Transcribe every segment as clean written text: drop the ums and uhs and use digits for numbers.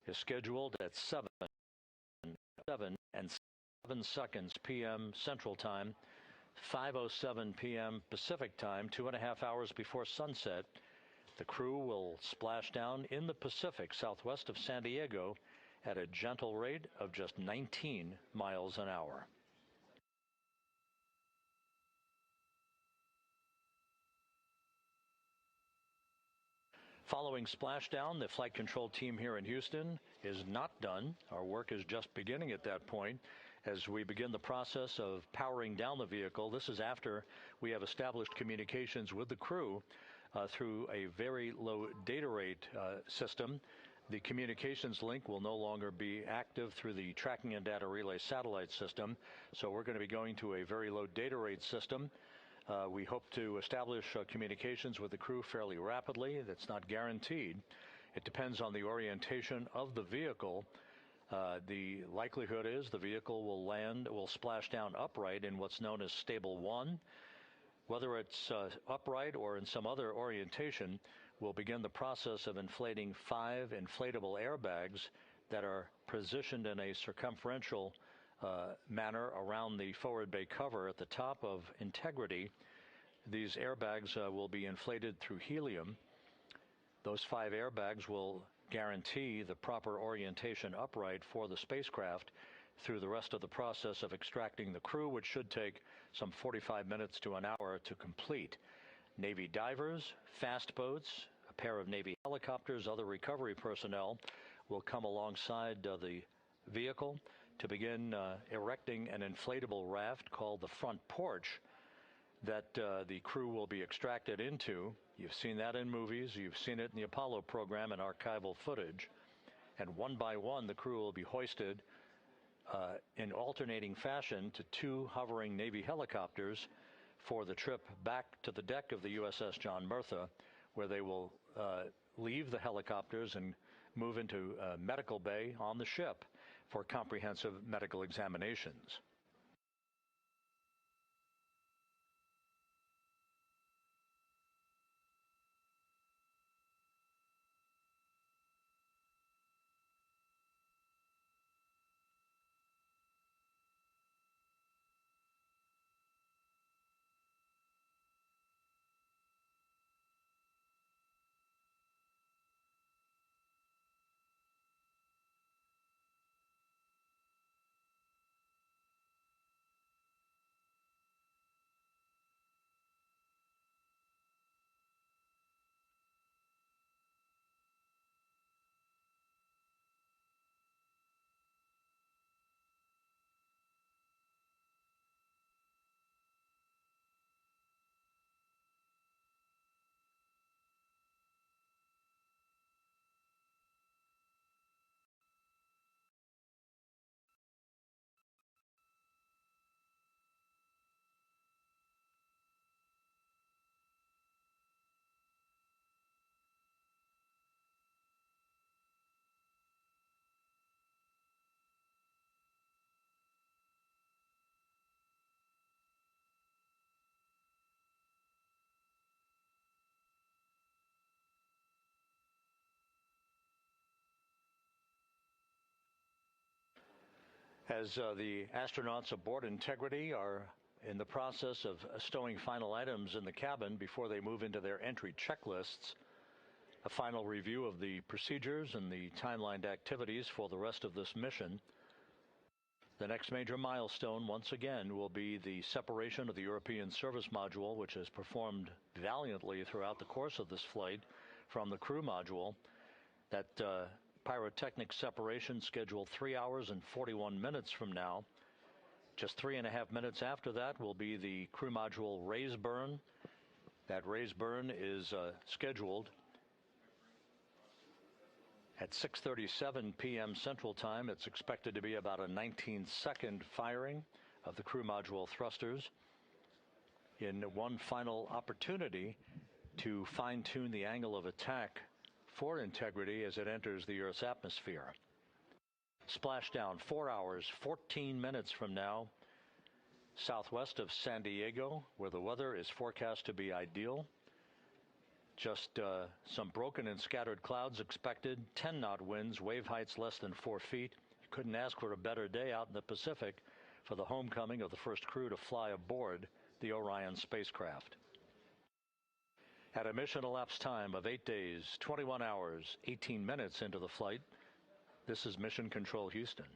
is scheduled at 7 and 7 seconds p.m. Central Time, 5:07 p.m. Pacific Time, 2.5 hours before sunset. The crew will splash down in the Pacific southwest of San Diego at a gentle rate of just 19 miles an hour. Following splashdown, the flight control team here in Houston is not done. Our work is just beginning at that point as we begin the process of powering down the vehicle. This is after we have established communications with the crew through a very low data rate system. The communications link will no longer be active through the tracking and data relay satellite system, so we're going to be going to a very low data rate system. We hope to establish communications with the crew fairly rapidly. That's not guaranteed. It depends on the orientation of the vehicle. The likelihood is the vehicle will splash down upright in what's known as stable 1. Whether it's upright or in some other orientation, we'll begin the process of inflating 5 inflatable airbags that are positioned in a circumferential manner around the forward bay cover at the top of integrity. These airbags will be inflated through helium. Those 5 airbags will guarantee the proper orientation upright for the spacecraft through the rest of the process of extracting the crew, which should take some 45 minutes to an hour to complete. Navy divers, fast boats, a pair of Navy helicopters, other recovery personnel will come alongside the vehicle to begin erecting an inflatable raft called the front porch that the crew will be extracted into. You've seen that in movies. You've seen it in the Apollo program and archival footage. And one by one, the crew will be hoisted in alternating fashion to 2 hovering Navy helicopters for the trip back to the deck of the USS John Murtha, where they will leave the helicopters and move into medical bay on the ship for comprehensive medical examinations. As the astronauts aboard Integrity are in the process of stowing final items in the cabin before they move into their entry checklists, a final review of the procedures and the timelined activities for the rest of this mission. The next major milestone, once again, will be the separation of the European Service Module, which has performed valiantly throughout the course of this flight, from the crew module. That pyrotechnic separation scheduled 3 hours and 41 minutes from now. Just 3.5 minutes after that will be the crew module raise burn. That raise burn is scheduled at 6:37 p.m. Central Time. It's expected to be about a 19-second firing of the crew module thrusters in one final opportunity to fine-tune the angle of attack for Integrity as it enters the Earth's atmosphere. Splashdown 4 hours, 14 minutes from now, southwest of San Diego, where the weather is forecast to be ideal. Just some broken and scattered clouds expected, 10-knot winds, wave heights less than 4 feet. You couldn't ask for a better day out in the Pacific for the homecoming of the first crew to fly aboard the Orion spacecraft. At a mission elapsed time of 8 days, 21 hours, 18 minutes into the flight, this is Mission Control Houston.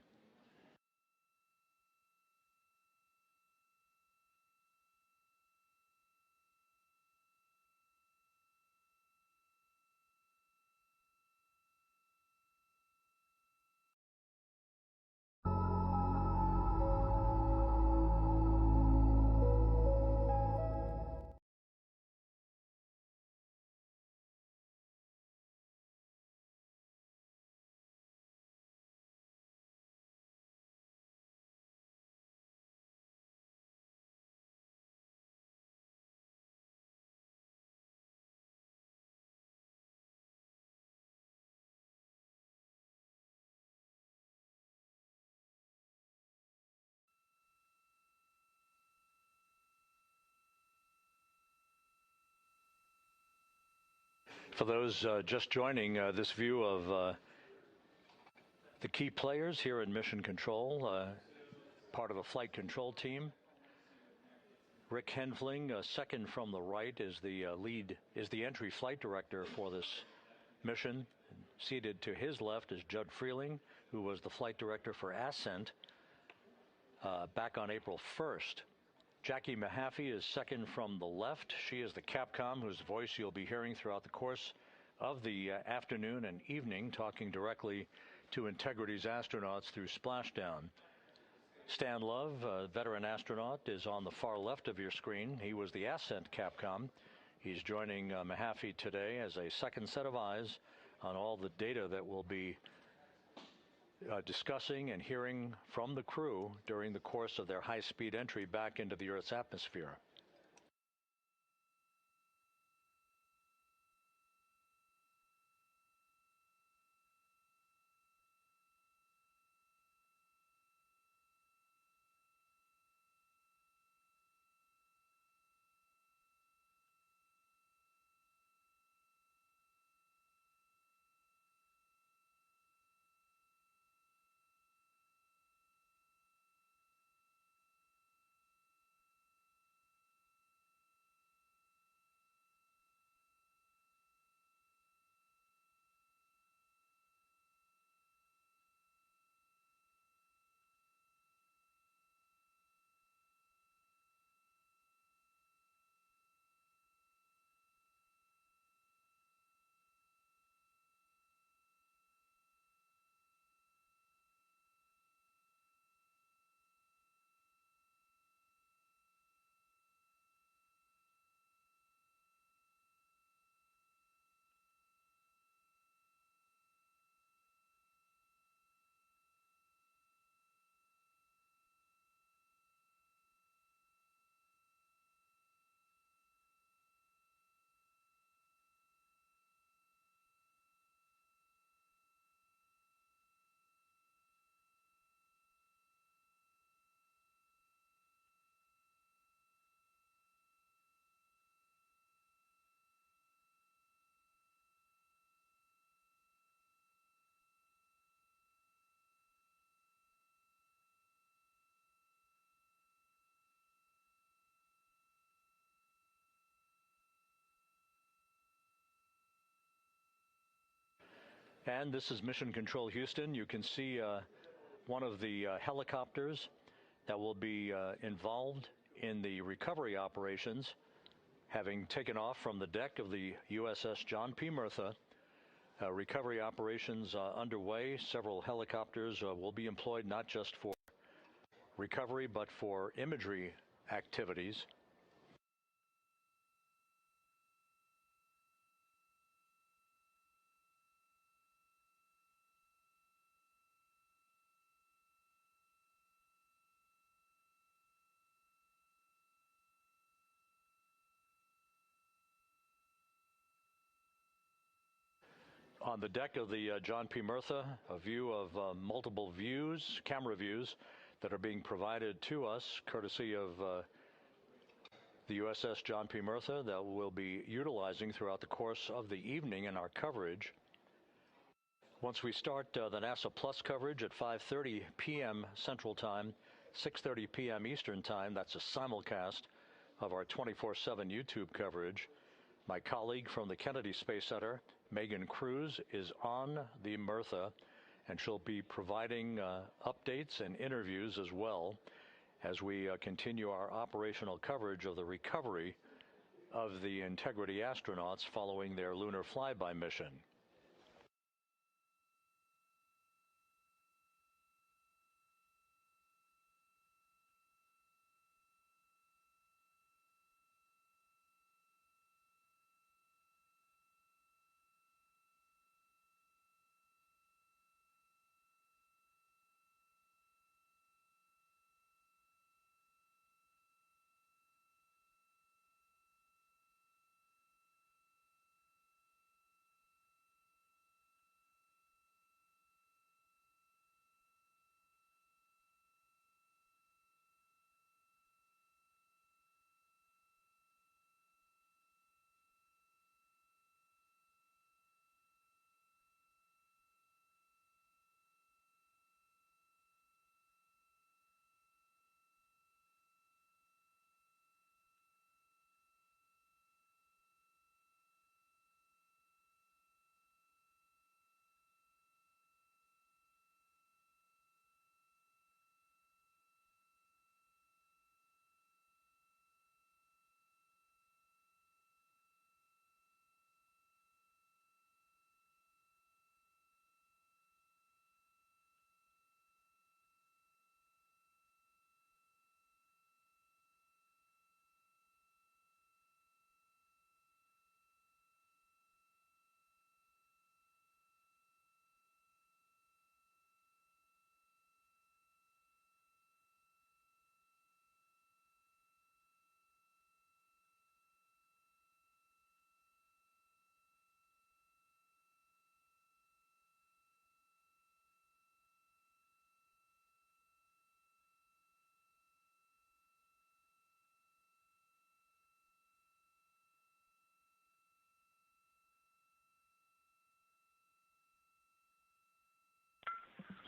For those just joining this view of the key players here in Mission Control, part of the flight control team. Rick Henfling, second from the right, is the entry flight director for this mission. Seated to his left is Judd Freeling, who was the flight director for Ascent back on April 1st. Jackie Mahaffey is second from the left. She is the Capcom whose voice you'll be hearing throughout the course of the afternoon and evening, talking directly to Integrity's astronauts through splashdown. Stan Love, a veteran astronaut, is on the far left of your screen. He was the Ascent Capcom. He's joining Mahaffey today as a second set of eyes on all the data that we'll be discussing and hearing from the crew during the course of their high-speed entry back into the Earth's atmosphere. And this is Mission Control Houston. You can see one of the helicopters that will be involved in the recovery operations, having taken off from the deck of the USS John P. Murtha. Recovery operations underway. Several helicopters will be employed not just for recovery but for imagery activities. On the deck of the John P. Murtha, a view of multiple views, camera views, that are being provided to us courtesy of the USS John P. Murtha that we'll be utilizing throughout the course of the evening in our coverage. Once we start the NASA Plus coverage at 5:30 p.m. Central Time, 6:30 p.m. Eastern Time, that's a simulcast of our 24/7 YouTube coverage. My colleague from the Kennedy Space Center, Megan Cruz, is on the Murtha, and she'll be providing updates and interviews as well as we continue our operational coverage of the recovery of the Integrity astronauts following their lunar flyby mission.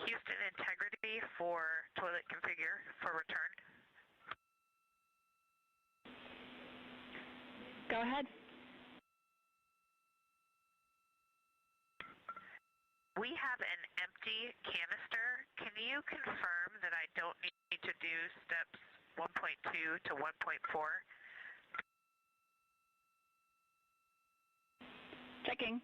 Houston, integrity for toilet configure for return. Go ahead. We have an empty canister. Can you confirm that I don't need to do steps 1.2 to 1.4? Checking.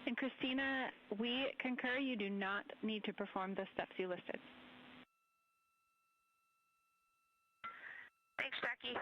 And Christina, we concur you do not need to perform the steps you listed. Thanks, Jackie.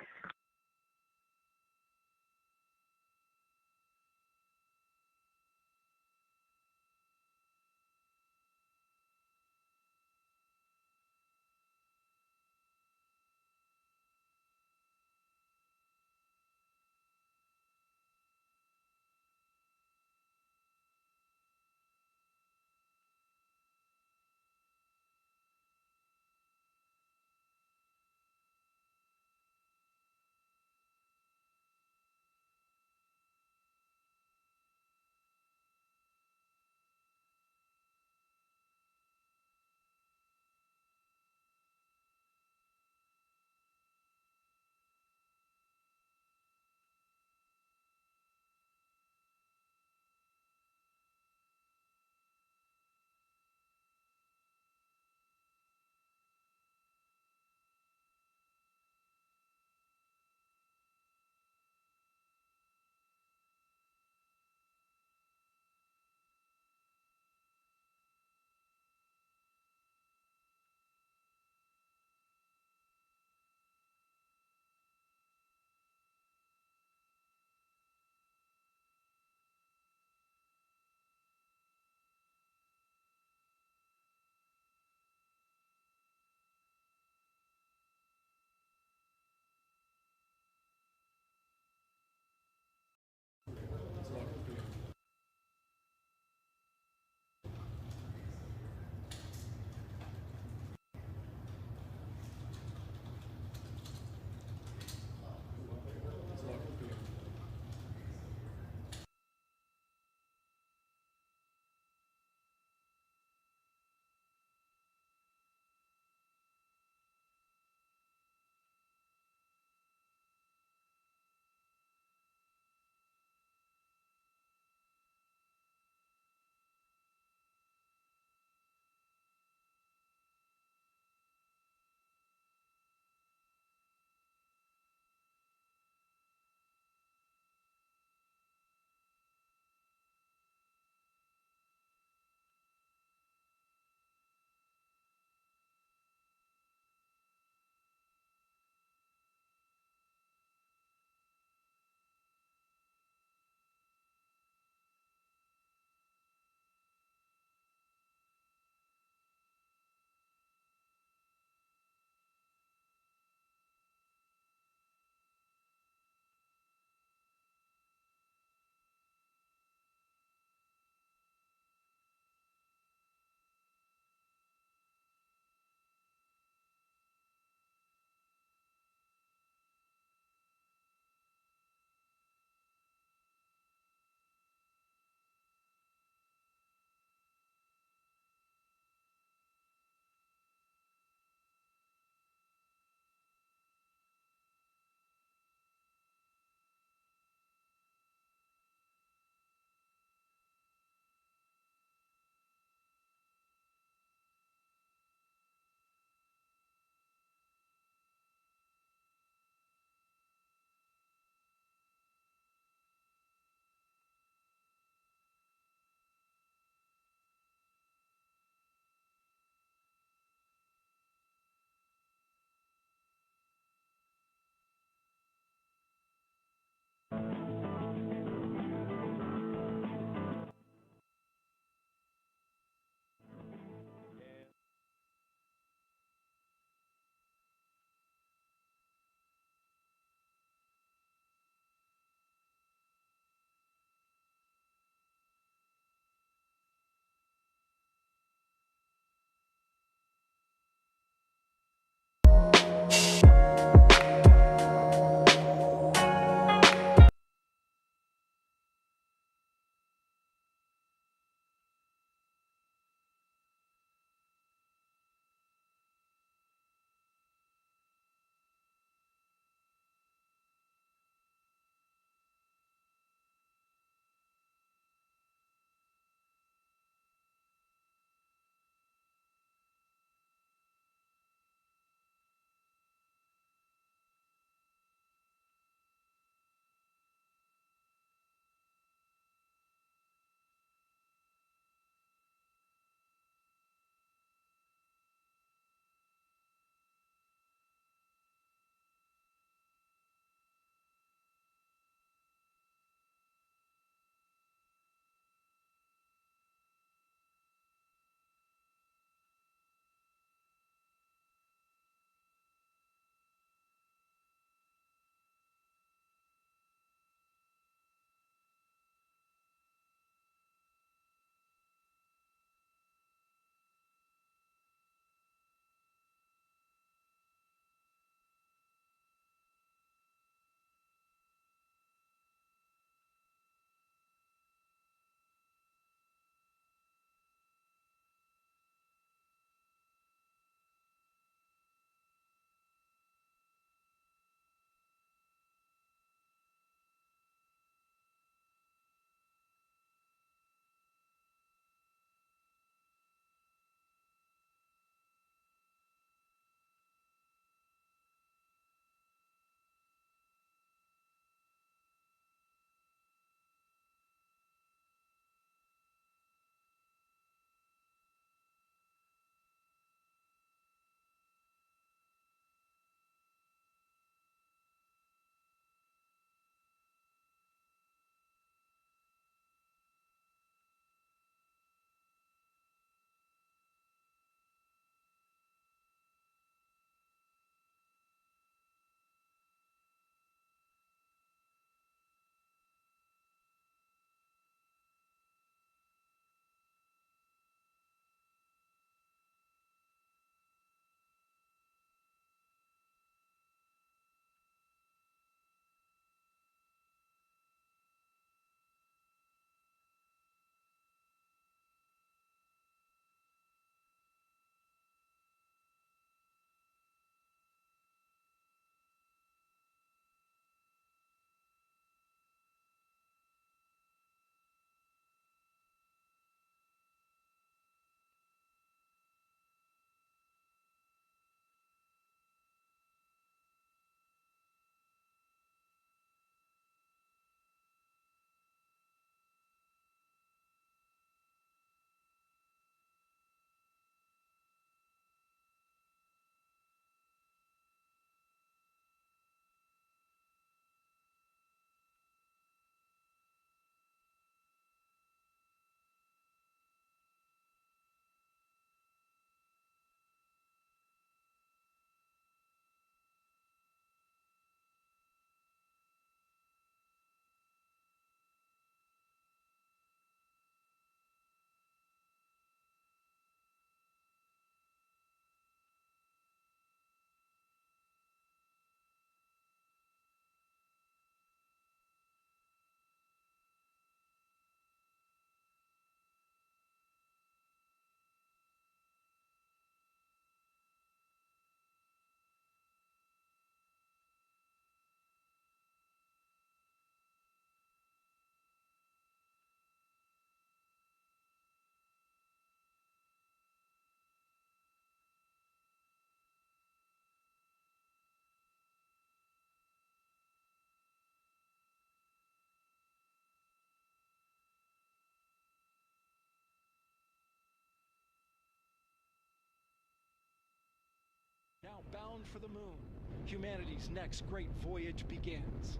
bound for the moon. Humanity's next great voyage begins.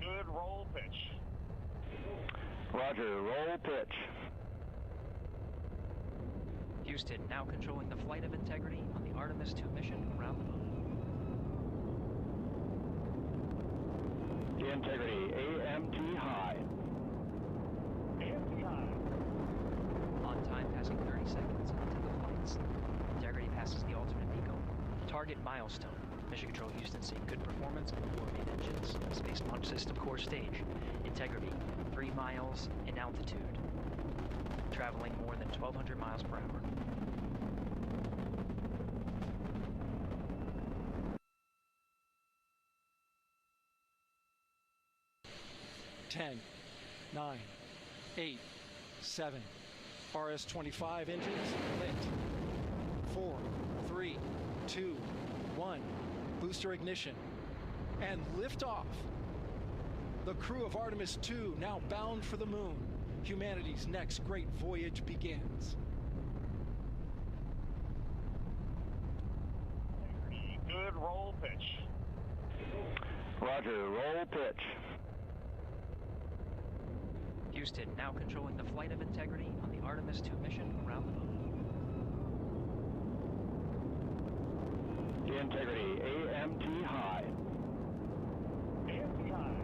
Good roll pitch. Roger, roll pitch. Houston now controlling the flight of Integrity on the Artemis 2 mission around the moon. Integrity, AMT high. AMT high. On time, passing 30 seconds into the flights. Integrity passes the alternate beacon. Target milestone. Mission Control Houston seeing good performance on the 4 main engines. Space Launch System core stage. Integrity, 3 miles in altitude. Traveling more than 1,200 miles per hour. Ten, 9, 8, 7. RS-25 engines lit. 4, 3, 2, 1. Booster ignition. And liftoff. The crew of Artemis 2 now bound for the moon. Humanity's next great voyage begins. Good roll pitch. Roger, roll pitch. Houston now controlling the flight of Integrity on the Artemis 2 mission around the moon. Integrity, AMT high. AMT high.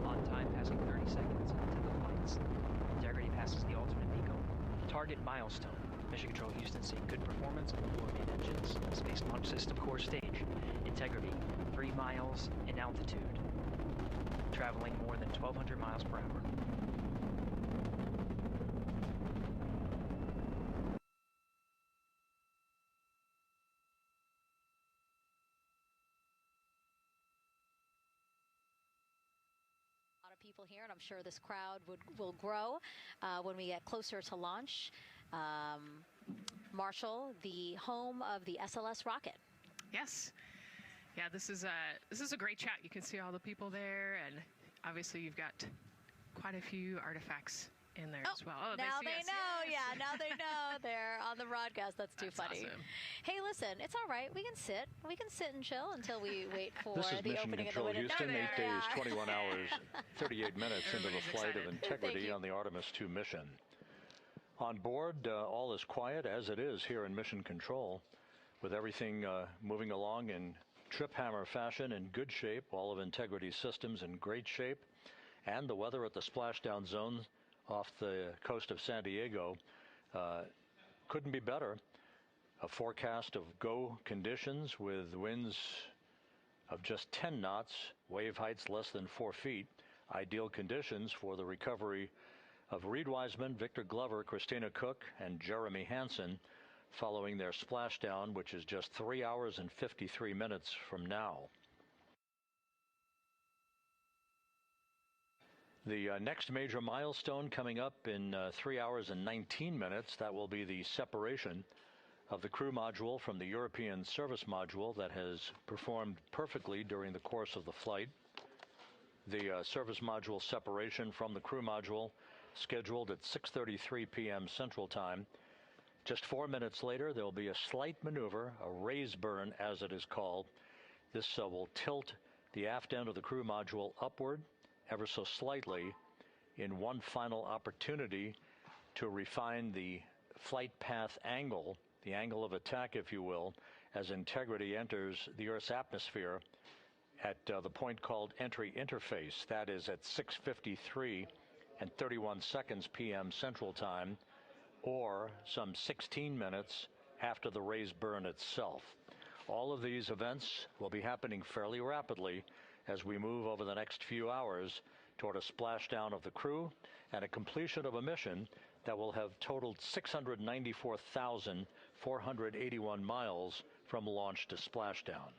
On time, passing 30 seconds into the flights. Integrity passes the alternate beacon. Target milestone. Mission Control Houston seeing good performance on the 4 main engines. Space Launch System core stage. Integrity, 3 miles in altitude. Traveling more than 1,200 miles per hour. People here, and I'm sure this crowd will grow when we get closer to launch. Marshall, the home of the SLS rocket. Yes. Yeah, this is a great shot. You can see all the people there, and obviously you've got quite a few artifacts in there as well. Oh, now they know. Yes. Yeah, now they know. They're on the broadcast. That's too funny. Awesome. Hey, listen, it's all right. We can sit. We can sit and chill until we wait for This is the Mission opening Control of the window. Houston, No, 8 there days, they are. 21 hours, 38 minutes into the Everybody's flight of excited. Integrity you. on the Artemis 2 mission. On board, all is quiet as it is here in Mission Control, with everything moving along in trip hammer fashion, in good shape, all of Integrity's systems in great shape, and the weather at the splashdown zone off the coast of San Diego couldn't be better. A forecast of go conditions with winds of just 10 knots, wave heights less than 4 feet, ideal conditions for the recovery of Reed Wiseman, Victor Glover, Christina Cook, and Jeremy Hansen following their splashdown, which is just 3 hours and 53 minutes from now. The next major milestone coming up in 3 hours and 19 minutes, that will be the separation of the crew module from the European service module that has performed perfectly during the course of the flight. The service module separation from the crew module scheduled at 6:33 p.m. Central Time. Just 4 minutes later, there will be a slight maneuver, a raise burn as it is called. This will tilt the aft end of the crew module upward ever so slightly in one final opportunity to refine the flight path angle, the angle of attack, if you will, as Integrity enters the Earth's atmosphere at the point called entry interface. That is at 6:53 and 31 seconds p.m. Central Time, or some 16 minutes after the raise burn itself. All of these events will be happening fairly rapidly as we move over the next few hours toward a splashdown of the crew and a completion of a mission that will have totaled 694,481 miles from launch to splashdown.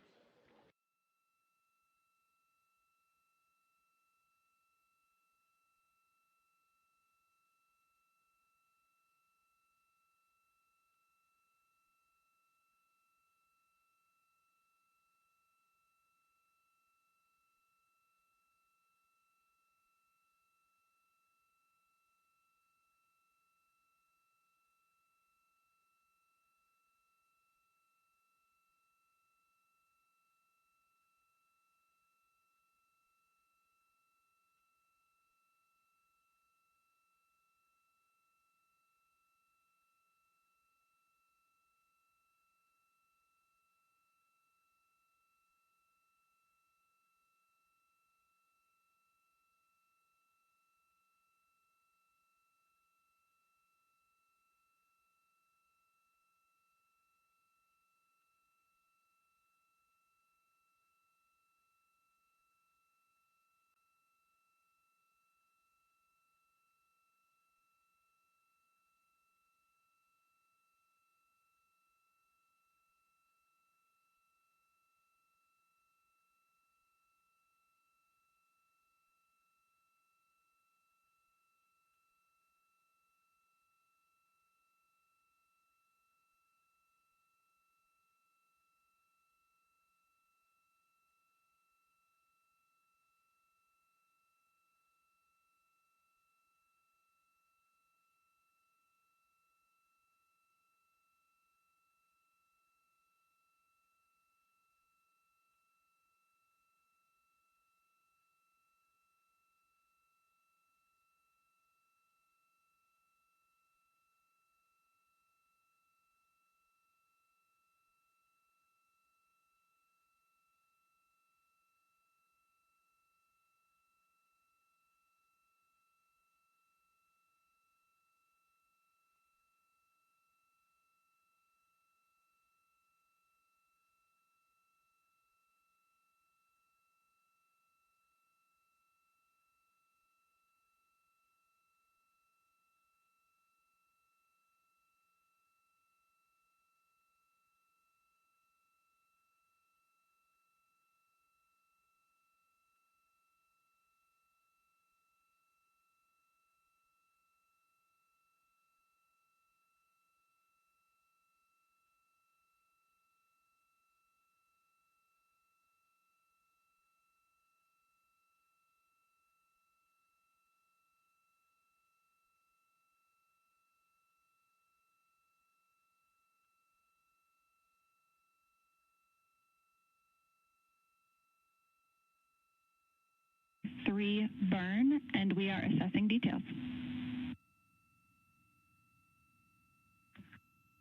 3 burn, and we are assessing details.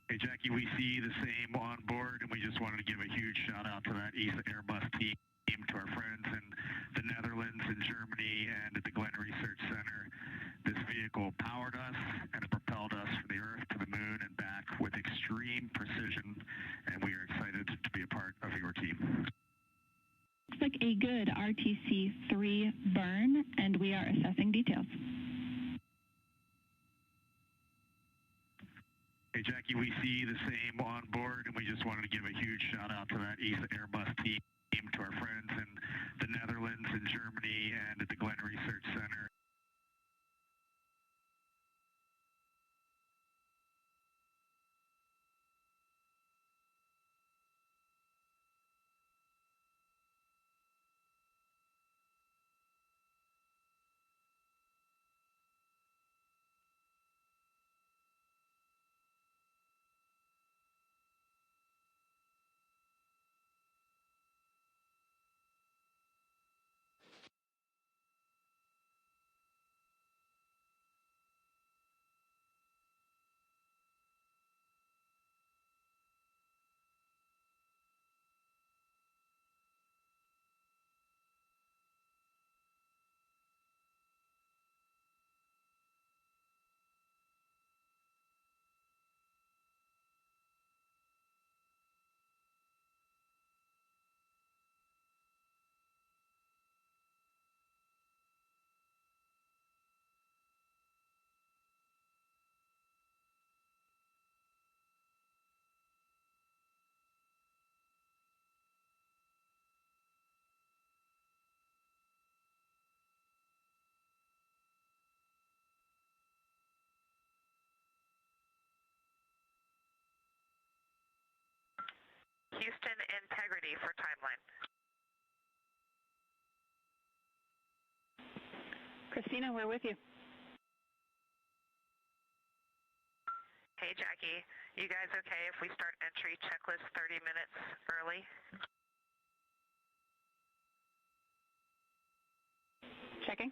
Hey, Jackie, we see the same on board, and we just wanted to give a huge shout out to that ESA Airbus team, to our friends in the Netherlands and Germany and at the Glenn Research Center. This vehicle powered us and it propelled us from the Earth to the Moon and back with extreme precision, and we are excited to be a part of your team. Looks like a good RTC-3 burn, and we are assessing details. Hey, Jackie, we see the same on board, and we just wanted to give a huge shout out to that ESA Airbus team, to our friends in the Netherlands and Germany and at the Glenn Research Center. Houston, integrity for timeline. Christina, we're with you. Hey, Jackie, you guys okay if we start entry checklist 30 minutes early? Checking.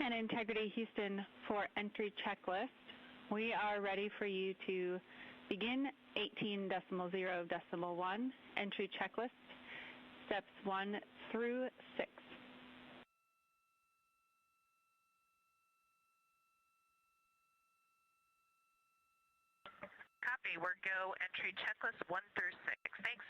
And Integrity Houston for entry checklist. We are ready for you to begin 18.0.1 entry checklist, steps 1 through 6. Copy, we're go entry checklist 1 through 6. Thanks.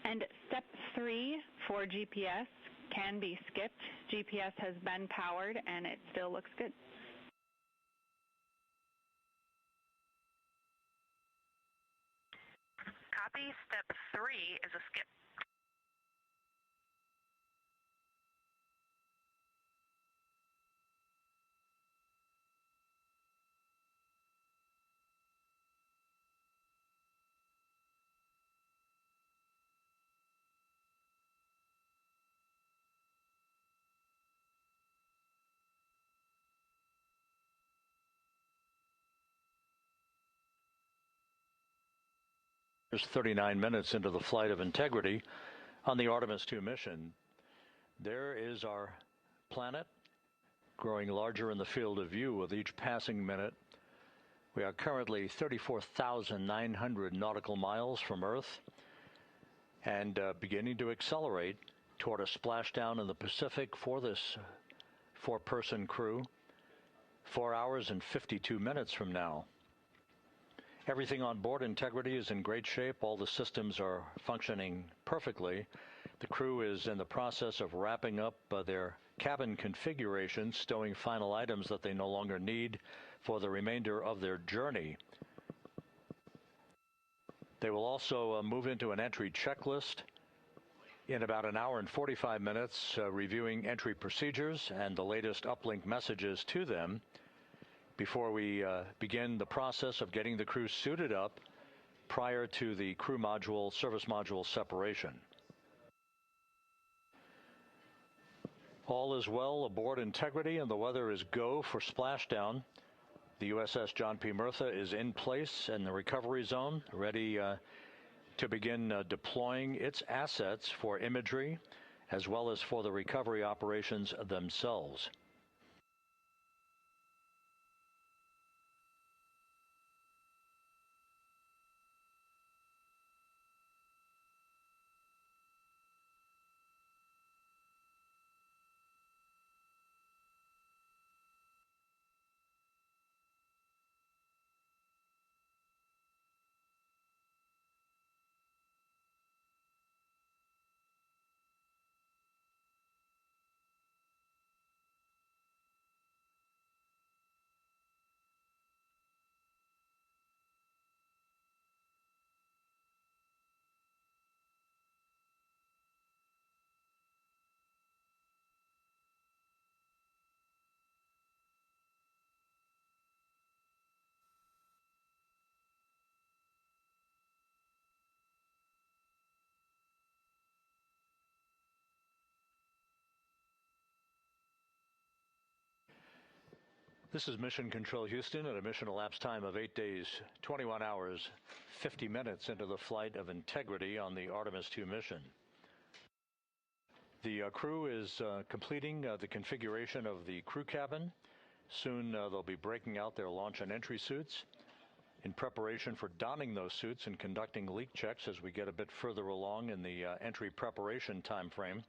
And step 3 for GPS can be skipped. GPS has been powered and it still looks good. Copy, step 3 is a skip. 39 minutes into the flight of Integrity on the Artemis 2 mission. There is our planet growing larger in the field of view with each passing minute. We are currently 34,900 nautical miles from Earth and beginning to accelerate toward a splashdown in the Pacific for this four-person crew 4 hours and 52 minutes from now. Everything on board Integrity is in great shape. All the systems are functioning perfectly. The crew is in the process of wrapping up their cabin configuration, stowing final items that they no longer need for the remainder of their journey. They will also move into an entry checklist in about an hour and 45 minutes, reviewing entry procedures and the latest uplink messages to them before we begin the process of getting the crew suited up prior to the crew module, service module separation. All is well aboard Integrity, and the weather is go for splashdown. The USS John P. Murtha is in place in the recovery zone, ready to begin deploying its assets for imagery as well as for the recovery operations themselves. This is Mission Control Houston at a mission elapsed time of 8 days, 21 hours, 50 minutes into the flight of Integrity on the Artemis 2 mission. The crew is completing the configuration of the crew cabin. Soon they'll be breaking out their launch and entry suits in preparation for donning those suits and conducting leak checks as we get a bit further along in the entry preparation time frame.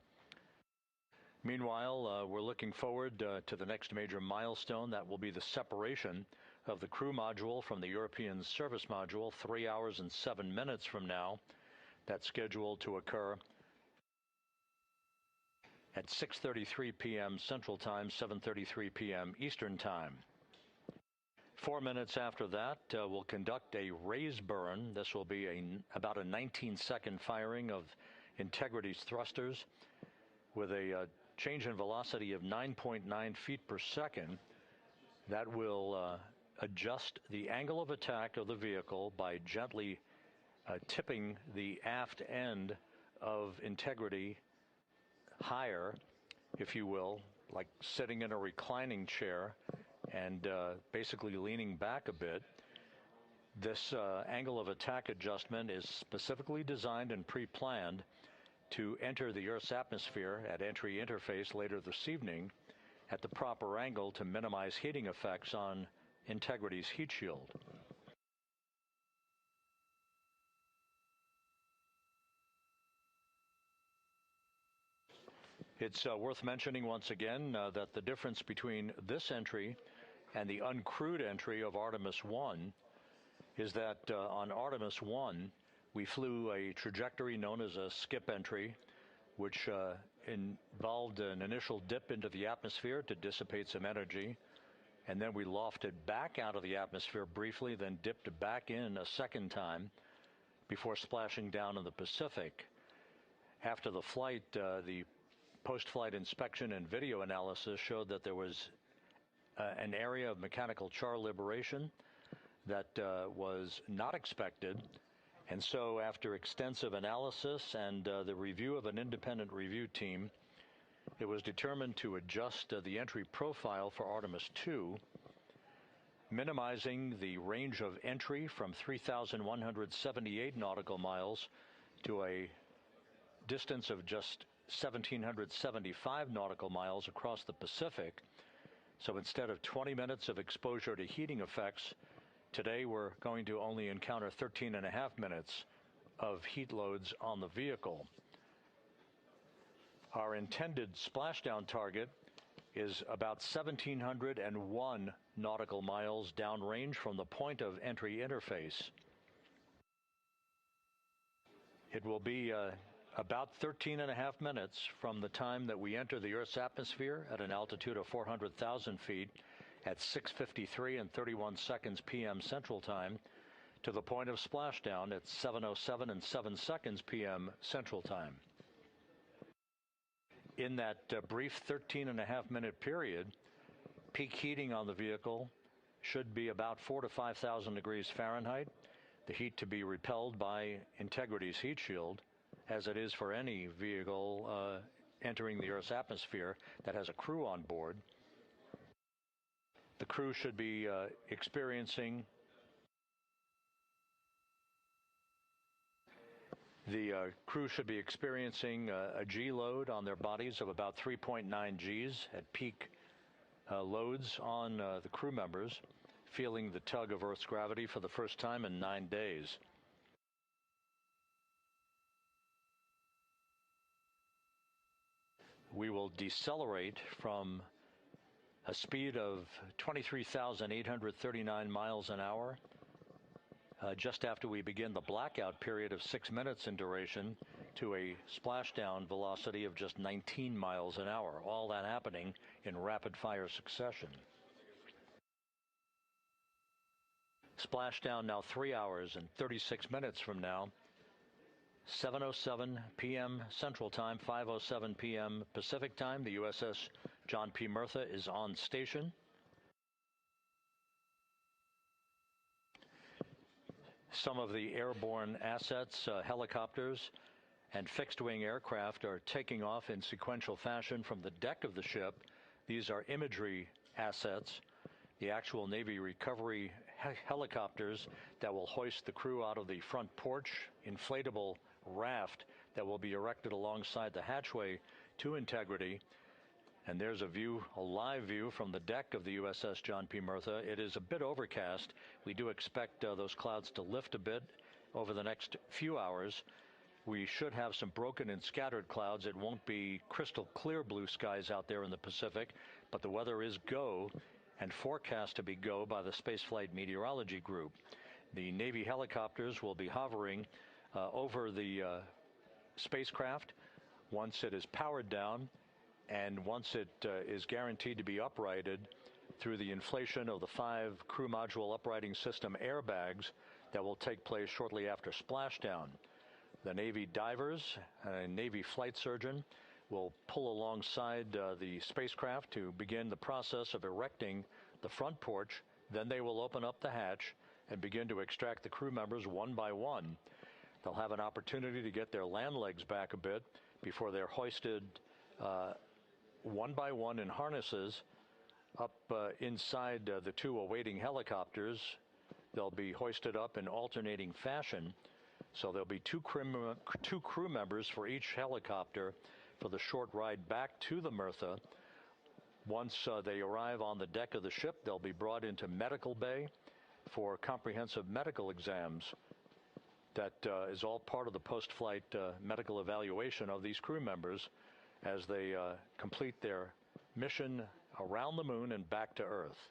Meanwhile, we're looking forward to the next major milestone. That will be the separation of the crew module from the European service module 3 hours and 7 minutes from now. That's scheduled to occur at 6:33 p.m. Central Time, 7:33 p.m. Eastern Time. 4 minutes after that, we'll conduct a raise burn. This will be about a 19-second firing of Integrity's thrusters with a change in velocity of 9.9 feet per second. That will adjust the angle of attack of the vehicle by gently tipping the aft end of Integrity higher, if you will, like sitting in a reclining chair and basically leaning back a bit. This angle of attack adjustment is specifically designed and pre-planned to enter the Earth's atmosphere at entry interface later this evening at the proper angle to minimize heating effects on Integrity's heat shield. It's worth mentioning once again that the difference between this entry and the uncrewed entry of Artemis 1 is that on Artemis 1, we flew a trajectory known as a skip entry, which involved an initial dip into the atmosphere to dissipate some energy, and then we lofted back out of the atmosphere briefly, then dipped back in a second time before splashing down in the Pacific. After the flight, the post-flight inspection and video analysis showed that there was an area of mechanical char liberation that was not expected. And so after extensive analysis and the review of an independent review team, it was determined to adjust the entry profile for Artemis 2 minimizing the range of entry from 3,178 nautical miles to a distance of just 1,775 nautical miles across the Pacific. So instead of 20 minutes of exposure to heating effects, today we're going to only encounter 13 and a half minutes of heat loads on the vehicle. Our intended splashdown target is about 1,701 nautical miles downrange from the point of entry interface. It will be about 13 and a half minutes from the time that we enter the Earth's atmosphere at an altitude of 400,000 feet at 6:53 and 31 seconds p.m. Central Time to the point of splashdown at 7:07 and 7 seconds p.m. Central Time. In that brief 13 and a half minute period, peak heating on the vehicle should be about 4,000 to 5,000 degrees Fahrenheit. The heat to be repelled by Integrity's heat shield, as it is for any vehicle entering the Earth's atmosphere that has a crew on board. The crew should be experiencing a G load on their bodies of about 3.9 Gs at peak loads on the crew members, feeling the tug of Earth's gravity for the first time in 9 days. We will decelerate from a speed of 23,839 miles an hour just after we begin the blackout period of 6 minutes in duration to a splashdown velocity of just 19 miles an hour, all that happening in rapid-fire succession. Splashdown now 3 hours and 36 minutes from now, 7:07 p.m. Central Time, 5:07 p.m. Pacific Time. The USS John P. Murtha is on station. Some of the airborne assets, helicopters and fixed-wing aircraft, are taking off in sequential fashion from the deck of the ship. These are imagery assets, the actual Navy recovery helicopters that will hoist the crew out of the front porch, inflatable raft that will be erected alongside the hatchway to Integrity. And there's a live view from the deck of the USS John P. Murtha. It is a bit overcast. We do expect those clouds to lift a bit over the next few hours. We should have some broken and scattered clouds. It won't be crystal clear blue skies out there in the Pacific, but the weather is go and forecast to be go by the Spaceflight Meteorology Group. The Navy helicopters will be hovering over the spacecraft once it is powered down, and once it is guaranteed to be uprighted through the inflation of the 5 crew module uprighting system airbags that will take place shortly after splashdown. The Navy divers and Navy flight surgeon will pull alongside the spacecraft to begin the process of erecting the front porch. Then they will open up the hatch and begin to extract the crew members one by one. They'll have an opportunity to get their land legs back a bit before they're hoisted one by one in harnesses up inside the 2 awaiting helicopters. They'll be hoisted up in alternating fashion. So there'll be two crew members for each helicopter for the short ride back to the Murtha. Once they arrive on the deck of the ship, they'll be brought into medical bay for comprehensive medical exams. That is all part of the post-flight medical evaluation of these crew members as they complete their mission around the moon and back to Earth.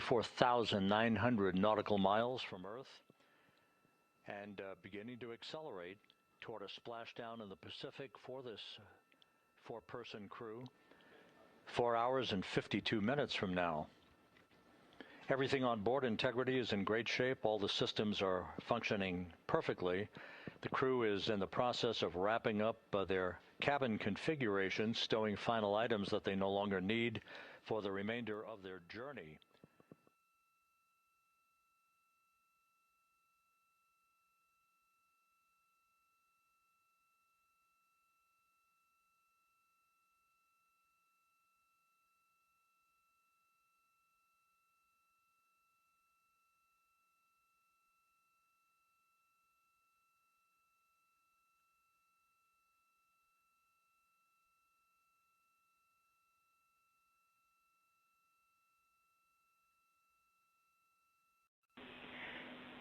24,900 nautical miles from Earth and beginning to accelerate toward a splashdown in the Pacific for this four-person crew 4 hours and 52 minutes from now. Everything on board Integrity is in great shape. All the systems are functioning perfectly. The crew is in the process of wrapping up their cabin configuration, stowing final items that they no longer need for the remainder of their journey.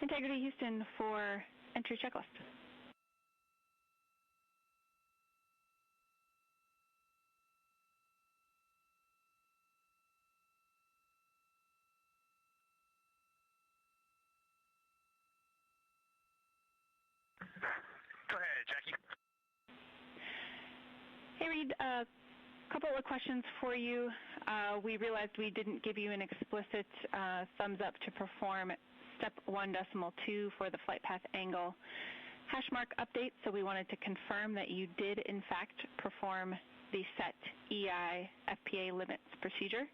Integrity Houston for entry checklist. Go ahead, Jackie. Hey, Reed, a couple of questions for you. We realized we didn't give you an explicit thumbs up to perform step 1.2 for the flight path angle hash mark update, so we wanted to confirm that you did in fact perform the set EI FPA limits procedure.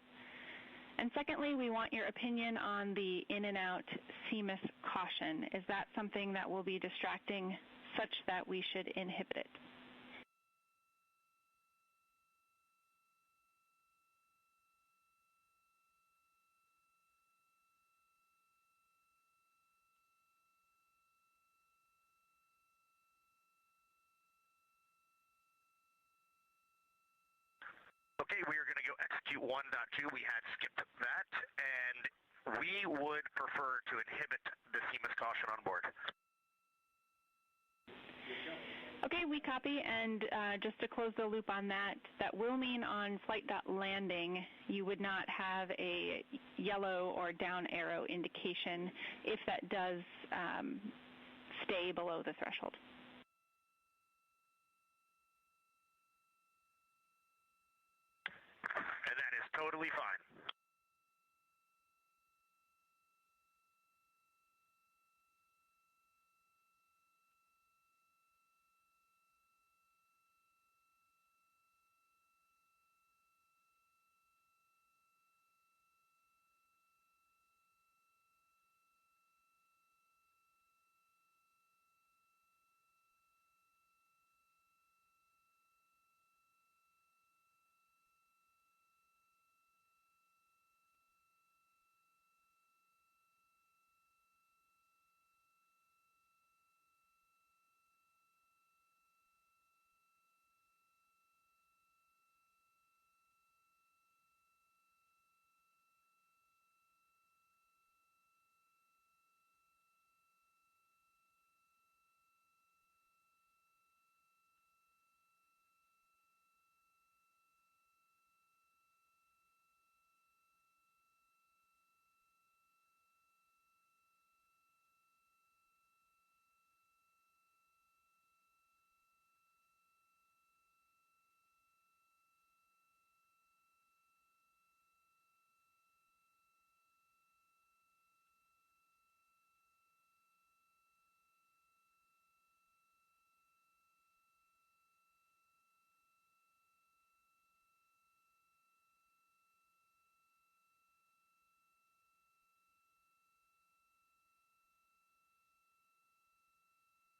And secondly, we want your opinion on the in and out CMIS caution. Is that something that will be distracting such that we should inhibit it? Okay, we are going to go execute 1.2. We had skipped that, and we would prefer to inhibit the CMIS caution on board. Okay, we copy, and just to close the loop on that, that will mean on flight.landing you would not have a yellow or down arrow indication if that does stay below the threshold. And that is totally fine.